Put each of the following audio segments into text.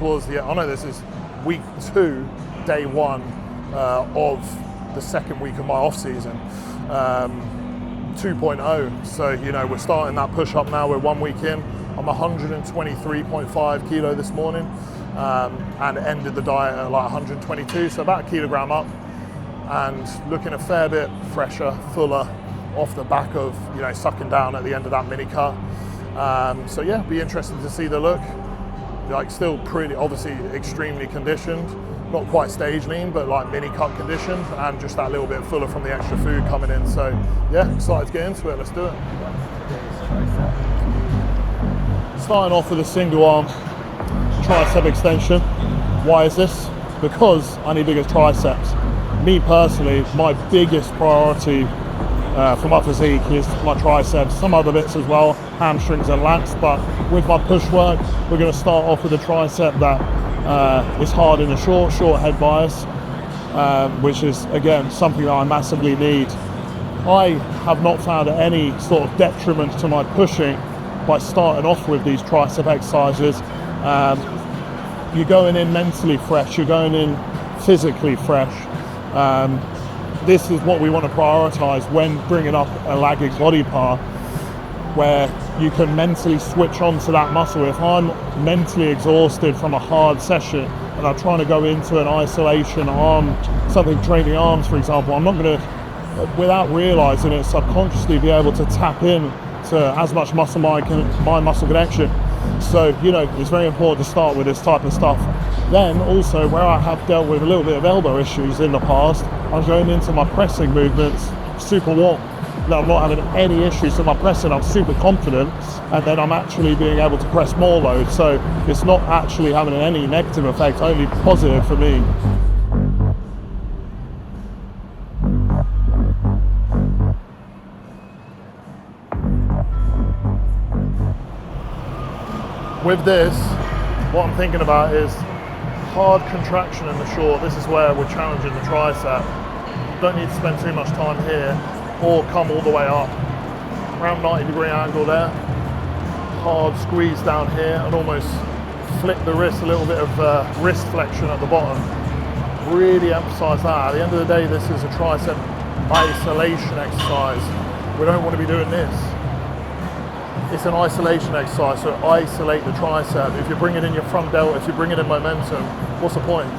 towards the, I know this is week 2, day 1 of the second week of my off season, 2.0. So, you know, we're starting that push up now. We're 1 week in. I'm 123.5 kilo this morning, and ended the diet at like 122, so about a kilogram up, and looking a fair bit fresher, fuller, off the back of, you know, sucking down at the end of that mini cut. So yeah, be interesting to see the look. Like, still pretty, obviously extremely conditioned, not quite stage lean, but like mini cut conditioned, and just that little bit fuller from the extra food coming in. So yeah, excited to get into it. Let's do it. Starting off with a single arm tricep extension. Why is this? Because I need bigger triceps. Me personally, my biggest priority for my physique is my triceps, some other bits as well, hamstrings and lats, but with my push work, we're going to start off with a tricep that is hard in a short head bias, which is, again, something that I massively need. I have not found any sort of detriment to my pushing by starting off with these tricep exercises. You're going in mentally fresh, you're going in physically fresh. This is what we want to prioritize when bringing up a lagging body part, where you can mentally switch on to that muscle. If I'm mentally exhausted from a hard session and I'm trying to go into an isolation arm, something training arms, for example, I'm not going to, without realizing it, subconsciously be able to tap in to as much muscle mind muscle connection. So, you know, it's very important to start with this type of stuff. Then also, where I have dealt with a little bit of elbow issues in the past, I'm going into my pressing movements super warm. Now, I'm not having any issues with my pressing, I'm super confident, and then I'm actually being able to press more load. So it's not actually having any negative effect, only positive for me. With this, what I'm thinking about is hard contraction in the short. This is where we're challenging the tricep. Don't need to spend too much time here, or come all the way up. Around 90-degree angle there. Hard squeeze down here, and almost flip the wrist, a little bit of wrist flexion at the bottom. Really emphasize that. At the end of the day, this is a tricep isolation exercise. We don't want to be doing this. It's an isolation exercise, so isolate the tricep. If you're bringing in your front delta, if you're bringing in momentum, what's the point?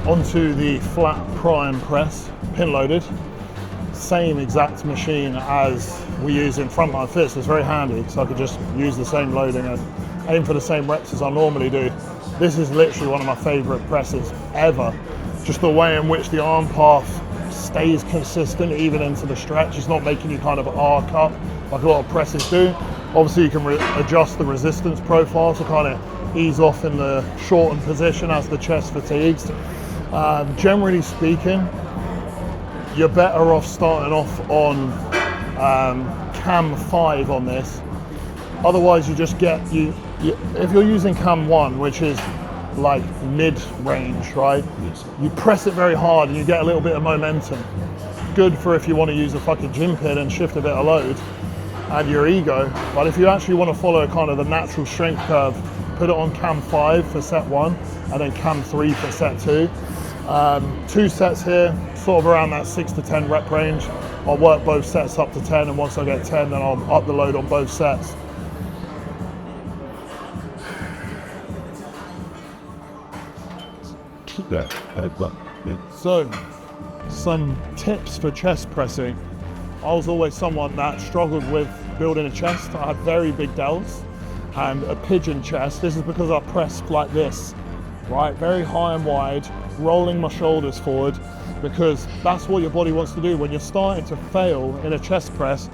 Onto the flat prime press, pin loaded. Same exact machine as we use in frontline fits. It's very handy, so I could just use the same loading and aim for the same reps as I normally do. This is literally one of my favorite presses ever. Just the way in which the arm path stays consistent even into the stretch. It's not making you kind of arc up like a lot of presses do. Obviously you can adjust the resistance profile to kind of ease off in the shortened position as the chest fatigues. Generally speaking, you're better off starting off on cam 5 on this. Otherwise, you just get if you're using cam 1, which is like mid-range, right? You press it very hard and you get a little bit of momentum. Good for if you want to use a fucking gym pin and shift a bit of load and your ego. But if you actually want to follow kind of the natural strength curve, put it on cam 5 for set 1 and then cam 3 for set 2. 2 sets here, sort of around that 6 to 10 rep range. I'll work both sets up to 10, and once I get 10, then I'll up the load on both sets. So, some tips for chest pressing. I was always someone that struggled with building a chest. I had very big delts and a pigeon chest. This is because I pressed like this, right? Very high and wide, rolling my shoulders forward, because that's what your body wants to do. When you're starting to fail in a chest press,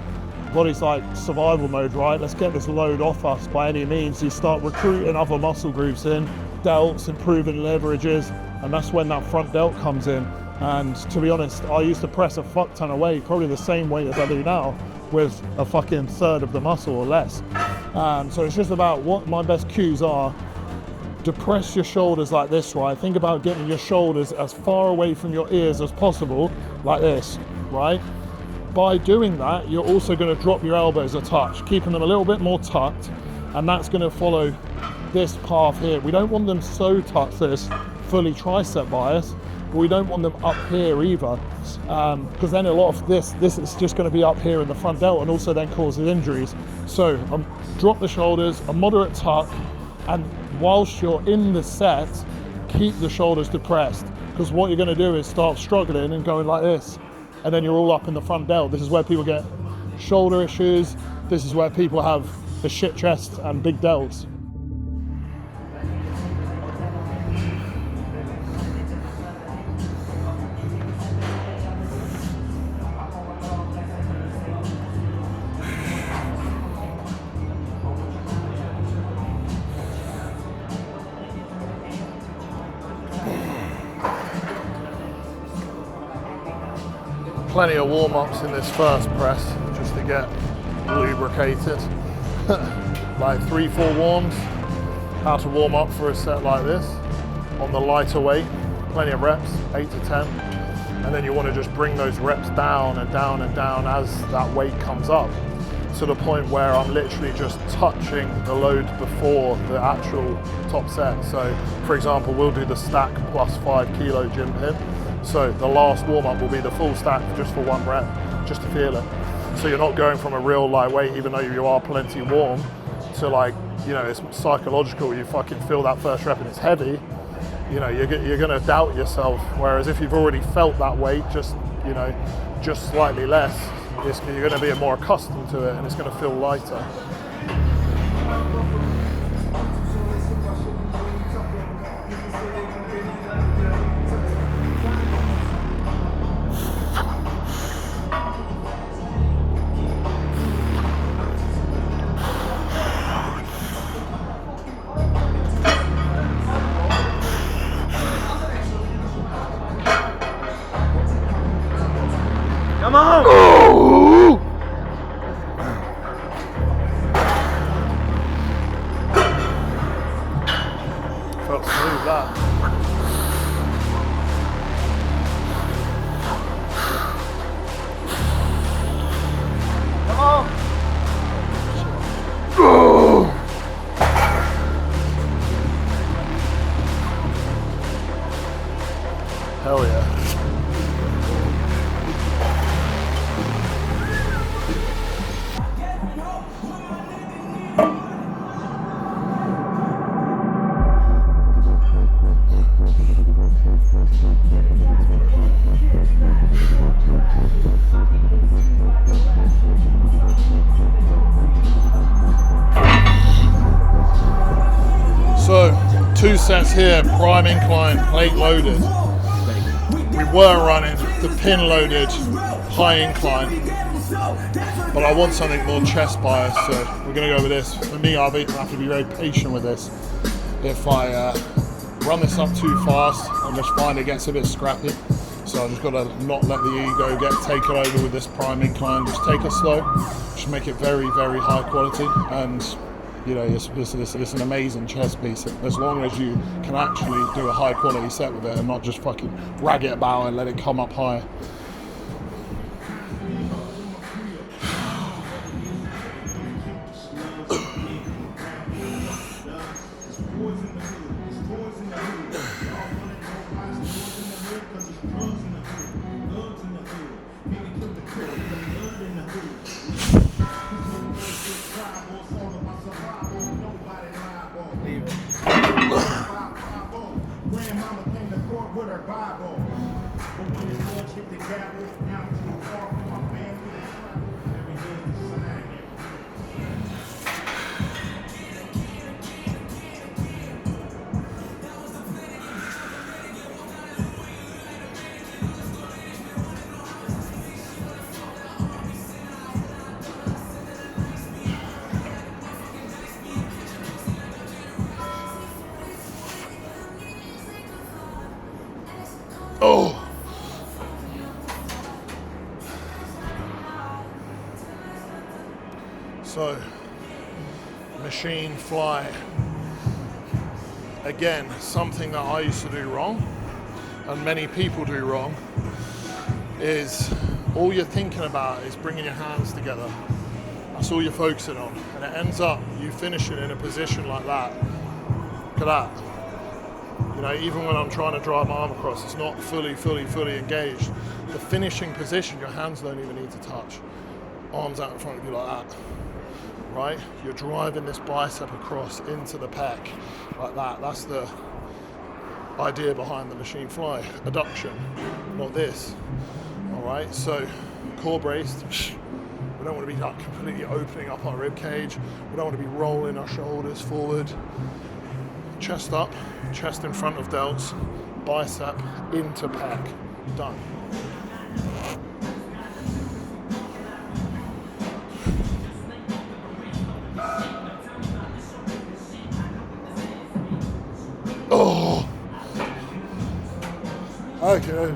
body's like survival mode, right? Let's get this load off us by any means. You start recruiting other muscle groups in, delts, improving leverages, and that's when that front delt comes in. And to be honest, I used to press a fuck ton of weight, probably the same weight as I do now, with a fucking third of the muscle or less. So it's just about what my best cues are. Depress your shoulders like this, right? Think about getting your shoulders as far away from your ears as possible, like this, right? By doing that, you're also going to drop your elbows a touch, keeping them a little bit more tucked, and that's going to follow this path here. We don't want them so tucked that it's fully tricep bias, but we don't want them up here either, because then a lot of this is just going to be up here in the front delt and also then causes injuries. So drop the shoulders, a moderate tuck, and whilst you're in the set, keep the shoulders depressed, because what you're going to do is start struggling and going like this, and then you're all up in the front delt. This is where people get shoulder issues. This is where people have the shit chest and big delts. Plenty of warm-ups in this first press just to get lubricated. Like 3-4 warms. How to warm up for a set like this on the lighter weight. Plenty of reps, 8 to 10. And then you want to just bring those reps down and down and down as that weight comes up, to the point where I'm literally just touching the load before the actual top set. So for example, we'll do the stack plus 5 kilo gym pin. So the last warm-up will be the full stack just for 1 rep, just to feel it. So you're not going from a real light weight, even though you are plenty warm, to like, you know, it's psychological. You fucking feel that first rep and it's heavy, you know, you're gonna doubt yourself. Whereas if you've already felt that weight, just, you know, just slightly less, you're gonna be more accustomed to it and it's gonna feel lighter. Come on! Oh! Felt smooth that. Come on! Oh! Hell yeah. So, 2 sets here, prime incline, plate loaded. We were running the pin loaded high incline, but I want something more chest bias, so we're gonna go with this. For me, I have to be very patient with this. If I run this up too fast, I just find it gets a bit scrappy. So I just gotta not let the ego get taken over with this prime incline. Just take it slow, just make it very, very high quality, and you know, it's an amazing chest piece, as long as you can actually do a high quality set with it and not just fucking rag it about and let it come up higher. So, machine fly. Again, something that I used to do wrong, and many people do wrong, is all you're thinking about is bringing your hands together. That's all you're focusing on. And it ends up you finishing in a position like that. Look at that. You know, even when I'm trying to drive my arm across, it's not fully engaged. The finishing position, your hands don't even need to touch. Arms out in front of you like that. Right? You're driving this bicep across into the pec like that. That's the idea behind the machine fly. Adduction, not this. All right, so core braced. We don't want to be like completely opening up our rib cage. We don't want to be rolling our shoulders forward. Chest up, chest in front of delts, bicep into pec. Done. Oh, okay.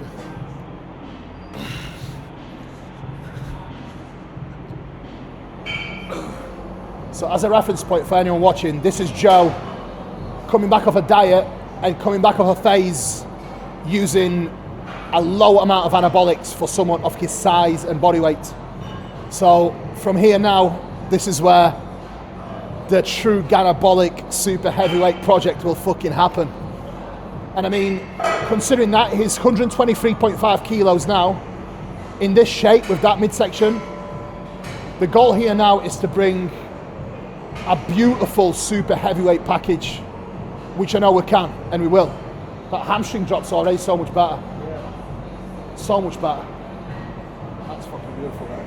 So as a reference point for anyone watching, this is Joe coming back off a diet and coming back off a phase using a low amount of anabolics for someone of his size and body weight. So from here now, this is where the true Ganabolic super heavyweight project will fucking happen. And I mean, considering that he's 123.5 kilos now, in this shape with that midsection, the goal here now is to bring a beautiful super heavyweight package, which I know we can, and we will. That hamstring drop's already so much better. So much better. That's fucking beautiful, man.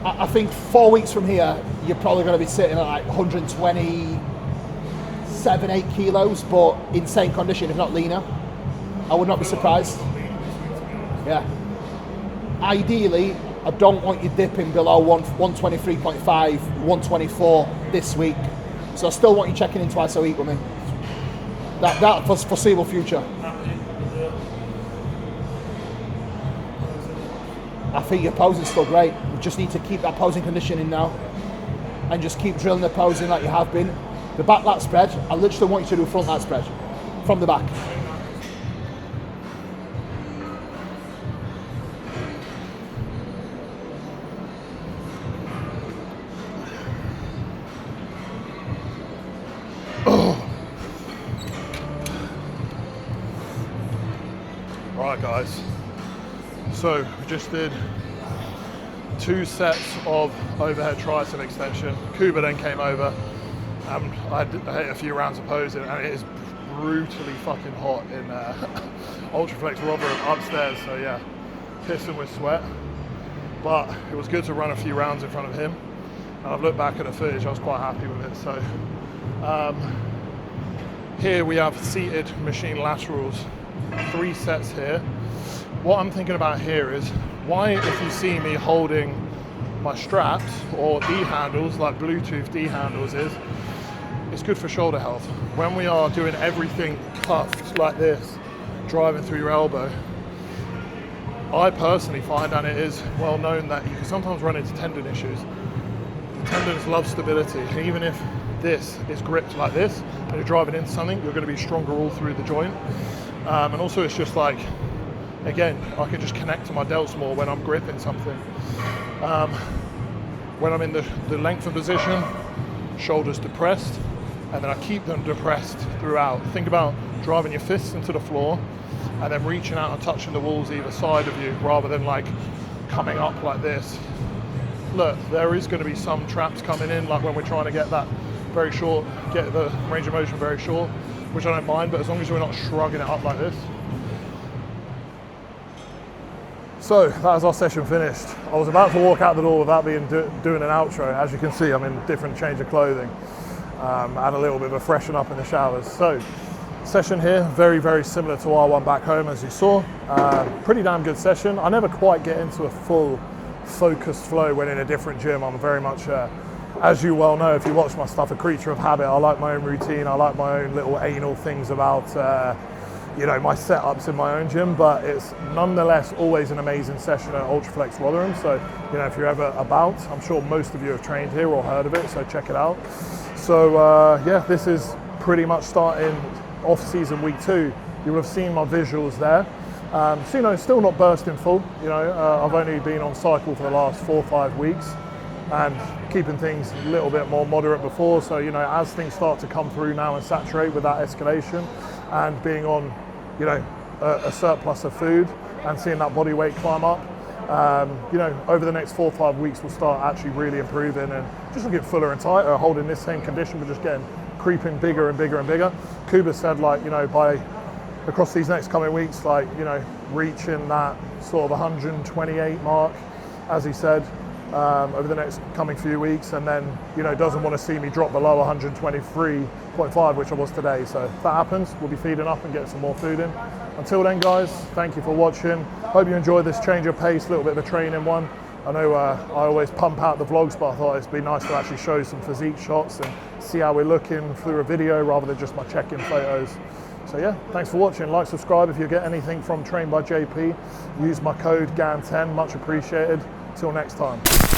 I think 4 weeks from here, you're probably going to be sitting at like 127, 8 kilos, but insane condition, if not leaner. I would not be surprised. Yeah. Ideally, I don't want you dipping below 123.5, 124 this week. So I still want you checking in twice a week with me. That for foreseeable future. I think your posing's still great. You just need to keep that posing conditioning now and just keep drilling the posing like you have been. The back lat spread, I literally want you to do a front lat spread from the back. Right guys, so we just did 2 sets of overhead tricep extension. Kuba then came over and I hit a few rounds of posing, and it is brutally fucking hot in Ultraflex Robert upstairs, so yeah, pissing with sweat. But it was good to run a few rounds in front of him, and I've looked back at the footage, I was quite happy with it. So here we have seated machine laterals, 3 sets here. What I'm thinking about here is, why, if you see me holding my straps or D handles, like Bluetooth D handles is, it's good for shoulder health. When we are doing everything cuffed like this, driving through your elbow, I personally find, and it is well known, that you can sometimes run into tendon issues. Tendons love stability, and even if this is gripped like this and you're driving into something, you're going to be stronger all through the joint. And also it's just like, again, I can just connect to my delts more when I'm gripping something. When I'm in the lengthened position, shoulders depressed, and then I keep them depressed throughout. Think about driving your fists into the floor and then reaching out and touching the walls either side of you, rather than like coming up like this. Look, there is going to be some traps coming in, like when we're trying to get that very short, get the range of motion very short, which I don't mind, but as long as we're not shrugging it up like this. So that was our session finished. I was about to walk out the door without doing an outro. As you can see, I'm in a different change of clothing. And a little bit of a freshen up in the showers. So session here, very, very similar to our one back home, as you saw. Pretty damn good session. I never quite get into a full focused flow when in a different gym. I'm very much as you well know, if you watch my stuff, a creature of habit. I like my own routine. I like my own little anal things about, you know, my setups in my own gym, but it's nonetheless always an amazing session at Ultraflex Rotherham. So, you know, if you're ever about, I'm sure most of you have trained here or heard of it, so check it out. So, yeah, this is pretty much starting off season week 2. You will have seen my visuals there. So, you know, still not bursting full. You know, I've only been on cycle for the last 4 or 5 weeks and keeping things a little bit more moderate before. So, you know, as things start to come through now and saturate with that escalation and being on, you know, a surplus of food and seeing that body weight climb up, you know, over the next 4 or 5 weeks we'll start actually really improving and just looking fuller and tighter, holding this same condition, but just getting creeping bigger and bigger and bigger. Kuba said, like, you know, by across these next coming weeks, like, you know, reaching that sort of 128 mark, as he said, over the next coming few weeks, and then, you know, doesn't want to see me drop below 123.5, which I was today. So if that happens, we'll be feeding up and getting some more food in. Until then, guys, thank you for watching. Hope you enjoyed this change of pace, a little bit of a training one. I know I always pump out the vlogs, but I thought it'd be nice to actually show some physique shots and see how we're looking through a video rather than just my check-in photos. So yeah, thanks for watching. Like, subscribe if you get anything from Trained by JP. Use my code GAN10, much appreciated. Till next time.